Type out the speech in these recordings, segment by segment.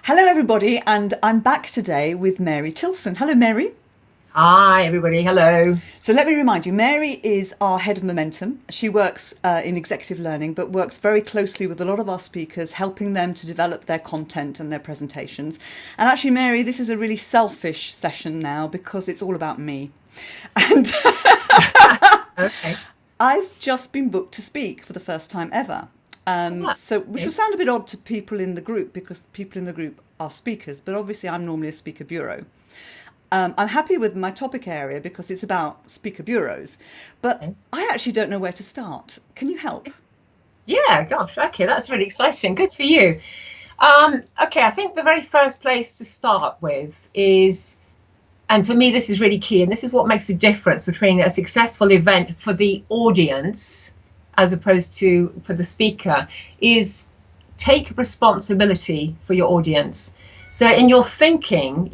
Hello everybody, and I'm back today with Mary Tillson. Hello Mary. Hi everybody, hello. So let me remind you, Mary is our head of momentum. She works in executive learning, but works very closely with a lot of our speakers, helping them to develop their content and their presentations. And actually, Mary, this is a really selfish session now because it's all about me. And Okay. I've just been booked to speak for the first time ever. Which will sound a bit odd to people in the group because people in the group are speakers, but obviously I'm normally a speaker bureau. I'm happy with my topic area because it's about speaker bureaus, but I actually don't know where to start. Can you help? Yeah, gosh, okay, that's really exciting. Good for you. Okay, I think the very first place to start with is, and for me this is really key, and this is what makes the difference between a successful event for the audience as opposed to for the speaker, is take responsibility for your audience. So in your thinking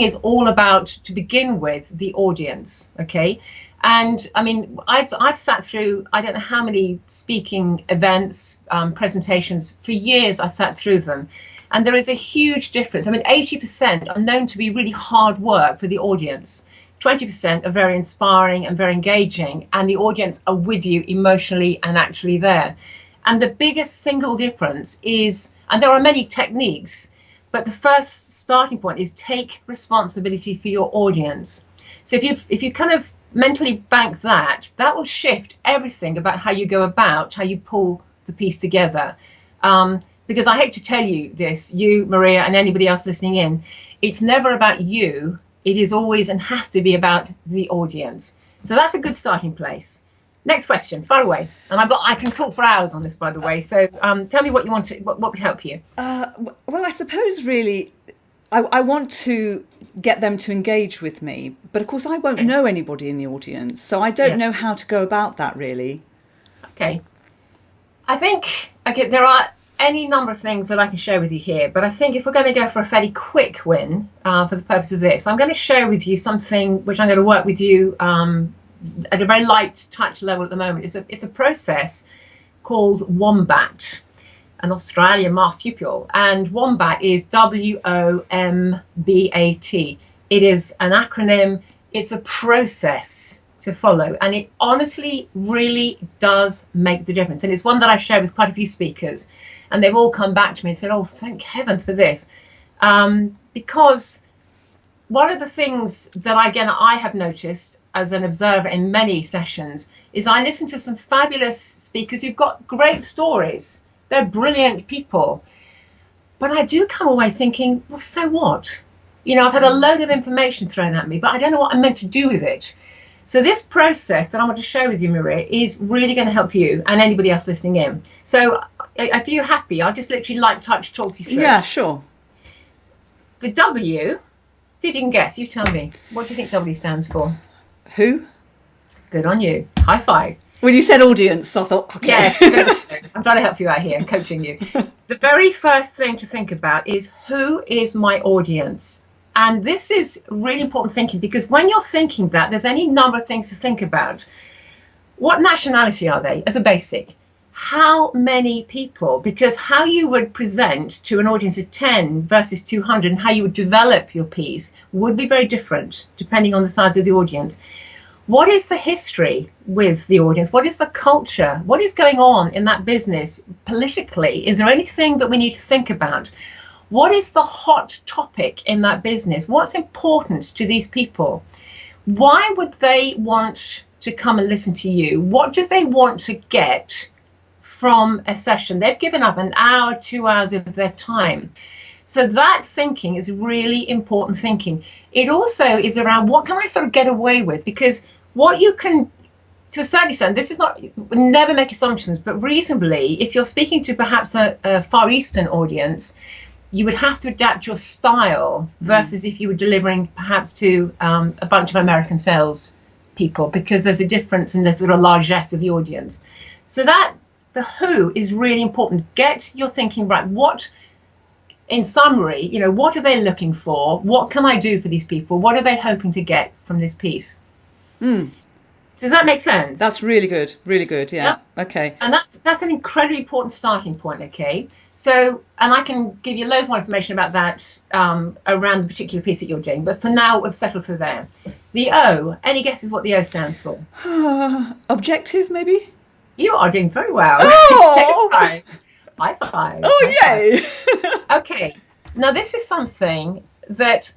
is all about, to begin with, the audience, okay? And I mean, I've sat through, I don't know how many speaking events, presentations, for years I've sat through them. And there is a huge difference. I mean, 80% are known to be really hard work for the audience. 20% are very inspiring and very engaging, and the audience are with you emotionally and actually there. And the biggest single difference is, and there are many techniques, but the first starting point is take responsibility for your audience. So if you kind of mentally bank that will shift everything about how you go about, how you pull the piece together. Because I hate to tell you this, you, Maria, and anybody else listening in, it's never about you. It is always and has to be about the audience. So that's a good starting place. Next question, far away. And I can talk for hours on this, by the way. So tell me what you want to, what would help you? Well, I suppose really, I want to get them to engage with me, but of course I won't know anybody in the audience, so I don't know how to go about that really. Okay. I think there are any number of things that I can share with you here, but I think if we're going to go for a fairly quick win for the purpose of this, I'm going to share with you something which I'm going to work with you at a very light touch level at the moment. It's a process called WOMBAT, an Australian marsupial, and WOMBAT is WOMBAT. It is an acronym. It's a process to follow, and it honestly really does make the difference. And it's one that I've shared with quite a few speakers, and they've all come back to me and said, oh, thank heavens for this. Because one of the things that, again, I have noticed as an observer in many sessions is I listen to some fabulous speakers who've got great stories. They're brilliant people. But I do come away thinking, well, so what? You know, I've had a load of information thrown at me, but I don't know what I'm meant to do with it. So this process that I want to share with you, Maria, is really going to help you and anybody else listening in. So if you're happy, I'll just literally talk you through. Yeah, sure. The W, see if you can guess. You tell me. What do you think W stands for? Who? Good on you. High five. When you said audience, I thought, okay. Yes, I'm trying to help you out here. I'm coaching you. The very first thing to think about is, who is my audience? And this is really important thinking, because when you're thinking that, there's any number of things to think about. What nationality are they, as a basic? How many people? Because how you would present to an audience of 10 versus 200 and how you would develop your piece would be very different depending on the size of the audience. What is the history with the audience? What is the culture? What is going on in that business politically? Is there anything that we need to think about? What is the hot topic in that business? What's important to these people? Why would they want to come and listen to you? What do they want to get from a session? They've given up an hour, 2 hours of their time. So that thinking is really important thinking. It also is around, what can I sort of get away with? Because what you can, to a certain extent, this is not, never make assumptions, but reasonably, if you're speaking to perhaps a Far Eastern audience, you would have to adapt your style versus if you were delivering perhaps to a bunch of American sales people, because there's a difference in the sort of largesse of the audience. So that the who is really important. Get your thinking right. What, in summary, you know, what are they looking for? What can I do for these people? What are they hoping to get from this piece? Does that make sense? That's really good. Really good. Yeah. Okay. And that's an incredibly important starting point. Okay. So, and I can give you loads more information about that around the particular piece that you're doing. But for now, we've settled for there. The O, any guesses what the O stands for? Objective, maybe? You are doing very well. Oh! High five. Oh, yay! Okay. Now, this is something that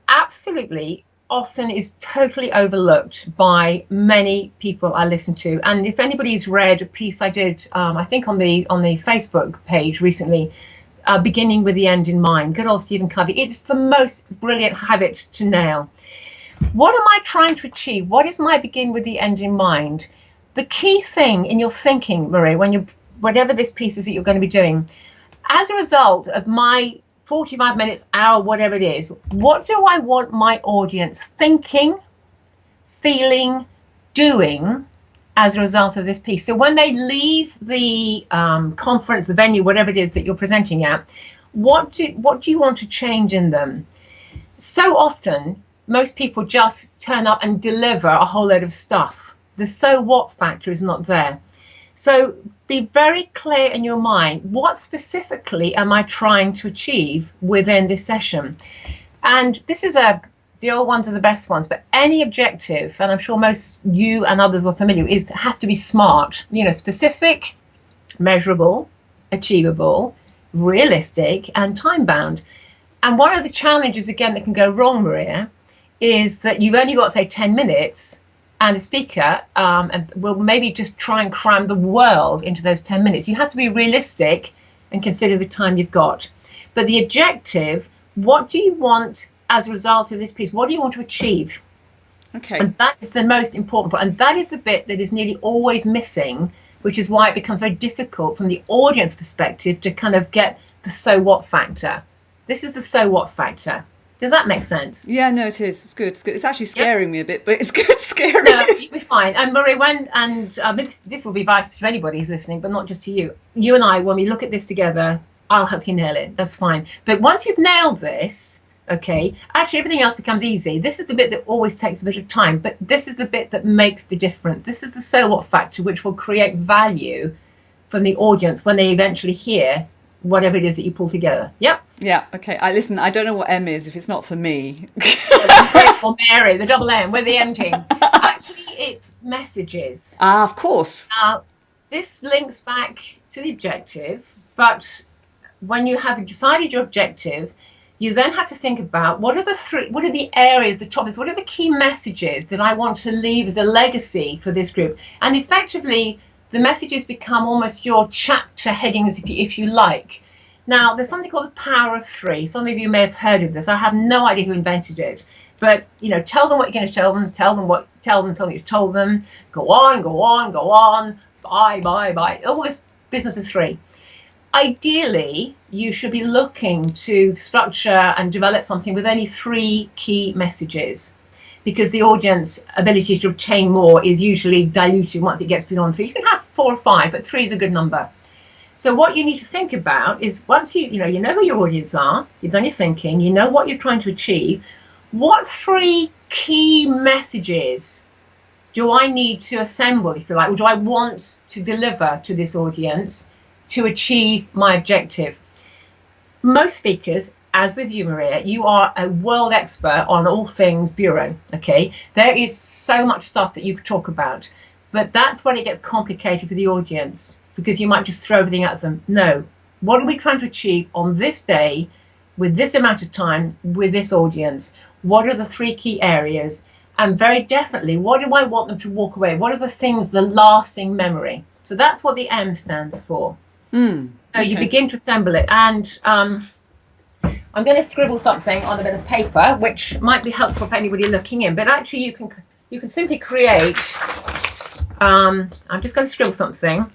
absolutely often is totally overlooked by many people I listen to. And if anybody's read a piece I did, I think on the Facebook page recently, beginning with the end in mind, good old Stephen Covey, it's the most brilliant habit to nail. What am I trying to achieve? What is my begin with the end in mind? The key thing in your thinking, Maria, whatever this piece is that you're going to be doing, as a result of my 45 minutes, hour, whatever it is, what do I want my audience thinking, feeling, doing as a result of this piece? So when they leave the conference, the venue, whatever it is that you're presenting at, what do you want to change in them? So often, most people just turn up and deliver a whole load of stuff. The so what factor is not there. So be very clear in your mind, what specifically am I trying to achieve within this session? And this is the old ones are the best ones, but any objective, and I'm sure most you and others are familiar, have to be SMART, specific, measurable, achievable, realistic, and time-bound. And one of the challenges, again, that can go wrong, Maria, is that you've only got, say, 10 minutes, and the speaker will maybe just try and cram the world into those 10 minutes. You have to be realistic and consider the time you've got. But the objective, what do you want as a result of this piece? What do you want to achieve? Okay. And that is the most important part. And that is the bit that is nearly always missing, which is why it becomes very difficult from the audience perspective to kind of get the so what factor. This is the so what factor. Does that make sense? Yeah, no, it is. It's good. It's good. It's actually scaring me a bit, but it's good scaring. No, you'll be fine. And Marie, this will be advice to anybody who's listening, but not just to you. You and I, when we look at this together, I'll help you nail it. That's fine. But once you've nailed this, okay, actually everything else becomes easy. This is the bit that always takes a bit of time, but this is the bit that makes the difference. This is the so what factor, which will create value from the audience when they eventually hear whatever it is that you pull together. Yep. Yeah, okay. I don't know what M is if it's not for me. Or Mary, the double M with the ending. Actually, it's messages. Ah, of course. This links back to the objective, but when you have decided your objective, you then have to think about what are the areas, the topics, what are the key messages that I want to leave as a legacy for this group? And effectively, the messages become almost your chapter headings, if you like. Now, there's something called the power of three. Some of you may have heard of this. I have no idea who invented it. But, tell them what you're going to tell them, tell them until you've told them, go on, bye. All this business of three. Ideally, you should be looking to structure and develop something with only three key messages, because the audience ability to obtain more is usually diluted once it gets beyond three. You can have 4 or 5, but 3 is a good number. So what you need to think about is once you know who your audience are, you've done your thinking, you know what you're trying to achieve, what 3 key messages do I need to assemble, if you like, or do I want to deliver to this audience to achieve my objective? Most speakers, as with you, Maria, you are a world expert on all things bureau, okay? There is so much stuff that you could talk about, but that's when it gets complicated for the audience, because you might just throw everything at them. No, what are we trying to achieve on this day, with this amount of time, with this audience? What are the 3 key areas? And very definitely, what do I want them to walk away? What are the things, the lasting memory? So that's what the M stands for. So you begin to assemble it. And I'm going to scribble something on a bit of paper, which might be helpful for anybody looking in. But actually, you can simply create. I'm just going to scribble something.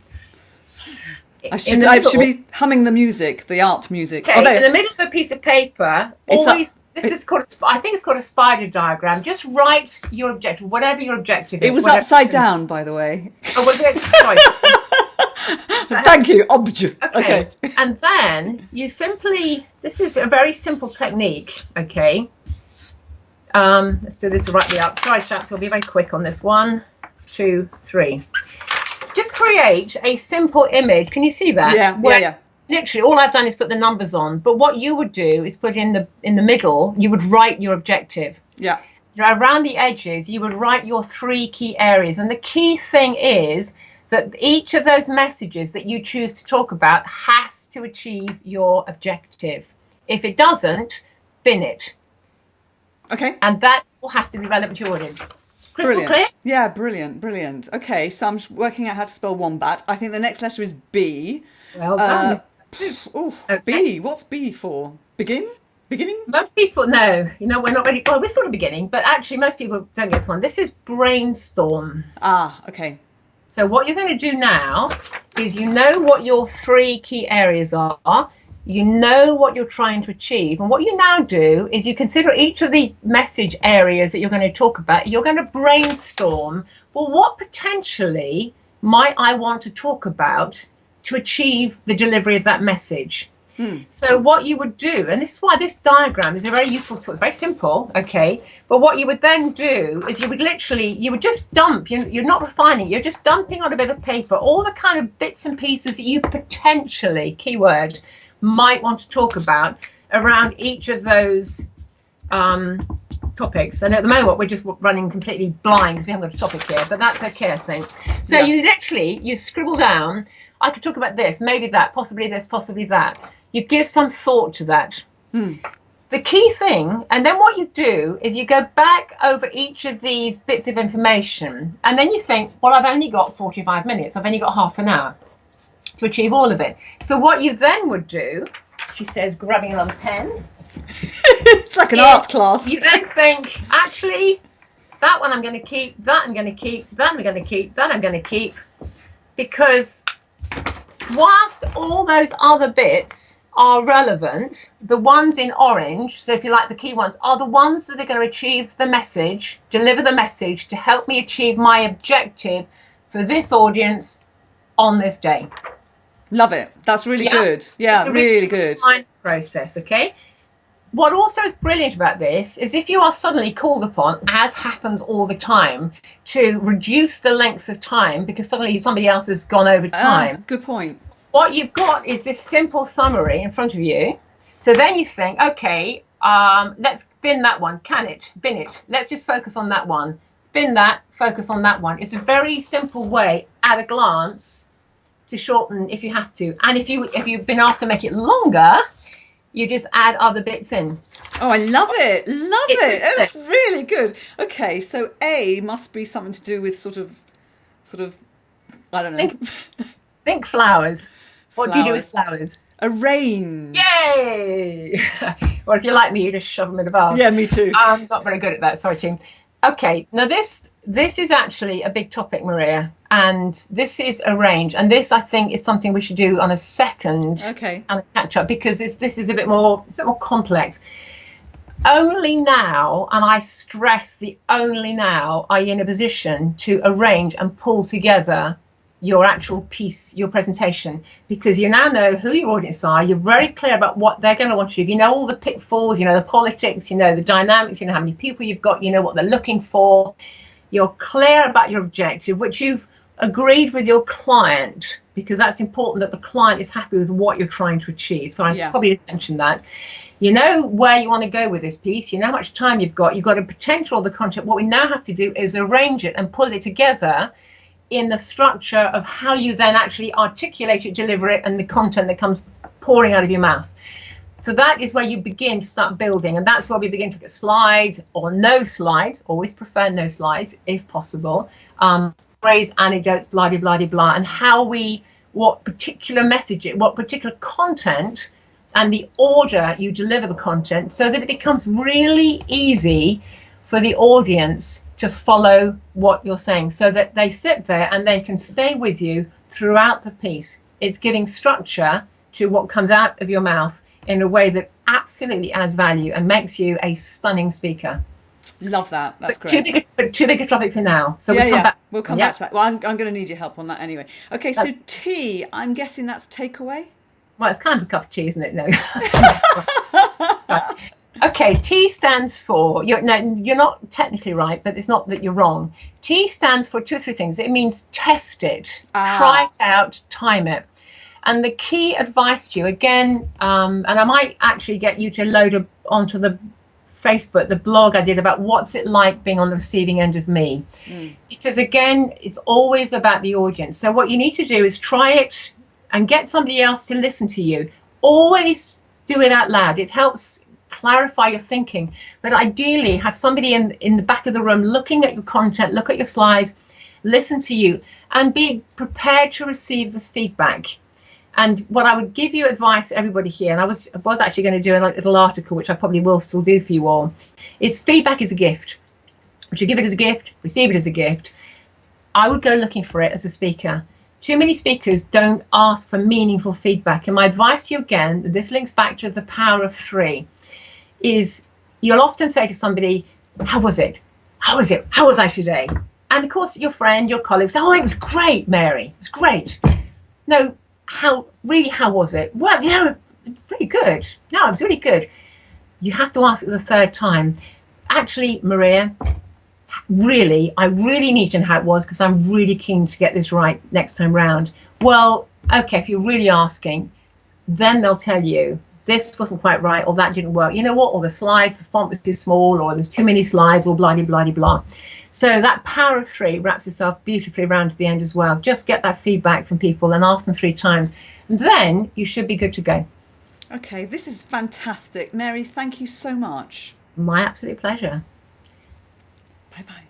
I should be humming the music, the art music. Okay, in the middle of a piece of paper, this is called, I think it's called a spider diagram. Just write your objective, whatever your objective is. It was upside down, by the way. Oh, was it? Sorry. Thank you. Okay. And then you simply, this is a very simple technique, okay? Let's do this right up. Sorry, chaps, I'll be very quick on this. 1, 2, 3. Just create a simple image. Can you see that? Yeah. literally all I've done is put the numbers on. But what you would do is put in the middle, you would write your objective. Yeah. Around the edges, you would write your 3 key areas. And the key thing is that each of those messages that you choose to talk about has to achieve your objective. If it doesn't, bin it. Okay. And that all has to be relevant to your audience. Crystal Brilliant. clear? Yeah, brilliant. Okay, so I'm working out how to spell wombat. I think the next letter is B. Well done. Okay. B. What's B for? Beginning? Most people know. We're not ready. Well, we're sort of beginning, but actually most people don't get this one. This is brainstorm. Okay. So what you're going to do now is what your 3 key areas are. You know what you're trying to achieve. And what you now do is you consider each of the message areas that you're going to talk about. You're going to brainstorm, well, what potentially might I want to talk about to achieve the delivery of that message? So what you would do, and this is why this diagram is a very useful tool. It's very simple, okay? But what you would then do is you would just dump, you're not refining, you're just dumping on a bit of paper all the kind of bits and pieces that you potentially, keyword, might want to talk about around each of those topics. And at the moment we're just running completely blind because we haven't got a topic here, but that's okay, I think. So you scribble down, I could talk about this, maybe that, possibly this, possibly that. You give some thought to that. The key thing, and then what you do is you go back over each of these bits of information, and then you think, well, I've only got 45 minutes, I've only got half an hour to achieve all of it. So what you then would do, she says, grabbing another pen. It's like an art class. You then think, actually, that one I'm going to keep, that I'm going to keep, that I'm going to keep, that I'm going to keep, because whilst all those other bits are relevant, the ones in orange, so if you like the key ones, are the ones that are going to achieve the message, deliver the message to help me achieve my objective for this audience on this day. Love it. That's really good. Yeah, really good. Process, okay? What also is brilliant about this is if you are suddenly called upon, as happens all the time, to reduce the length of time because suddenly somebody else has gone over time. Good point. What you've got is this simple summary in front of you. So then you think, okay, let's bin that one. Bin it. Let's just focus on that one. Bin that, focus on that one. It's a very simple way at a glance to shorten if you have to. And if you've been asked to make it longer, you just add other bits in. Oh, I love it. It's really good. Okay, so A must be something to do with sort of, I don't know. Think flowers. What do you do with flowers? Arrange. Yay! Or if you're like me, you just shove them in a vase. Yeah, me too. I'm not very good at that. Sorry, team. Okay, now this is actually a big topic, Maria, and this is arrange, and this I think is something we should do on a second and a catch up because this is a bit more complex. Only now, and I stress the only now, are you in a position to arrange and pull together your actual piece, your presentation, because you now know who your audience are. You're very clear about what they're going to want to do. You know all the pitfalls, you know the politics, you know the dynamics, you know how many people you've got, you know what they're looking for. You're clear about your objective, which you've agreed with your client, because that's important that the client is happy with what you're trying to achieve. So I probably didn't mention that. You know where you want to go with this piece. You know how much time you've got. You've got a potential of the content. What we now have to do is arrange it and pull it together in the structure of how you then actually articulate it, deliver it, and the content that comes pouring out of your mouth. So that is where you begin to start building, and that's where we begin to get slides or no slides. Always prefer no slides if possible. Phrase, anecdotes, blah, blah, blah, blah, and what particular message, what particular content, and the order you deliver the content, so that it becomes really easy for the audience to follow what you're saying, so that they sit there and they can stay with you throughout the piece. It's giving structure to what comes out of your mouth in a way that absolutely adds value and makes you a stunning speaker. Love that. That's great. Too big a topic for now. So we'll come back to that. Well, I'm going to need your help on that anyway. Okay, so T, I'm guessing that's takeaway? Well, it's kind of a cup of tea, isn't it? No. Right. Okay, T stands for, you're not technically right, but it's not that you're wrong. T stands for 2 or 3 things. It means test it, try it out, time it. And the key advice to you, again, and I might actually get you to load up onto the Facebook, the blog I did about what's it like being on the receiving end of me. Because again, it's always about the audience. So what you need to do is try it and get somebody else to listen to you. Always do it out loud. It helps clarify your thinking. But ideally, have somebody in the back of the room looking at your content, look at your slides, listen to you, and be prepared to receive the feedback. And what I would give you advice, everybody here, and I was actually going to do a little article, which I probably will still do for you all, is feedback is a gift. You should give it as a gift, receive it as a gift. I would go looking for it as a speaker. Too many speakers don't ask for meaningful feedback. And my advice to you, again, this links back to the power of 3, is you'll often say to somebody, how was it? How was it? How was I today? And of course, your friend, your colleague say, oh, it was great, Mary. It was great. No. How was it? Well, really good. No, it was really good. You have to ask it the 3rd time. Actually, Maria, I really need to know how it was, because I'm really keen to get this right next time round. Well, okay, if you're really asking, then they'll tell you this wasn't quite right, or that didn't work. You know what? Or the slides, the font was too small, or there's too many slides, or blah, blah, blah, blah. So that power of 3 wraps itself beautifully around to the end as well. Just get that feedback from people and ask them 3 times. And then you should be good to go. Okay, this is fantastic. Mary, thank you so much. My absolute pleasure. Bye-bye.